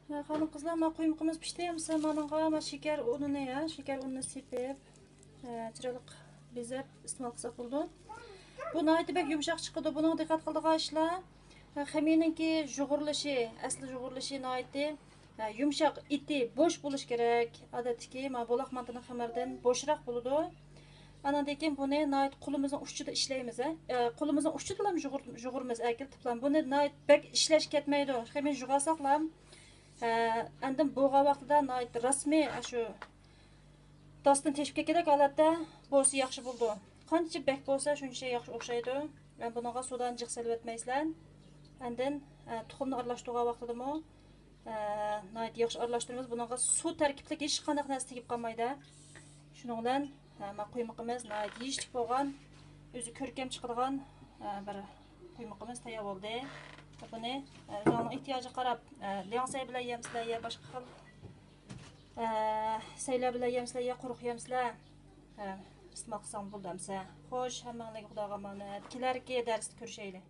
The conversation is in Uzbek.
Hanım kızlar, ma quymoqimiz pishdi. Mananga ma shakar unini ya, shakar unini sepib, chiroyli bezab iste'mol qilsak bo'ldi. Bu nihoyatda bek yumshoq chiqadi. Buni diqqat qiladigan ishlar. Xamirninki jug'urlashi, asli jug'urlashi nihoyatda yumshoq, iti bo'sh bo'lish kerak. Odatdagi ma bo'loq mantini xamirdan bo'shroq bo'ladi. Andan keyin buni nihoyat qo'limizning uchida ishlaymiz. Qo'limizning uchida bilan jug'urmiz akiltiblan. Buni nihoyat bek ishlash ketmaydi. Xamir jug'asaqlam andan bo'g'a vaqtida nihoyat rasmiy shu dostdan teshib ketgan holatda bo'lsa yaxshi bo'ldi. Qancha bek bo'lsa shuncha yaxshi o'xshaydi. Bunga suvdan jiq solib etmaysizlar. Andan tuxumni aralashtirgan vaqtidami nihoyat yaxshi aralashtiramiz. Bunga suv tarkiblik hech qanday narsa tegib qolmaydi. Shuning bilan quymoqimiz nihoyat yeyishlik bo'lgan, o'zi ko'rkam chiqadigan bir quymoqimiz tayyor bo'ldi. Buni o'zingizning ehtiyojiga qarab liansay bilan yemsizlar yo boshqa xil saylar bilan yemsizlar yo quruq yemsizlar iste'mol qilsangiz bo'ldi. Xo'sh, hammanglarga xudoga omonat. Kelarki darsda ko'rishaylik.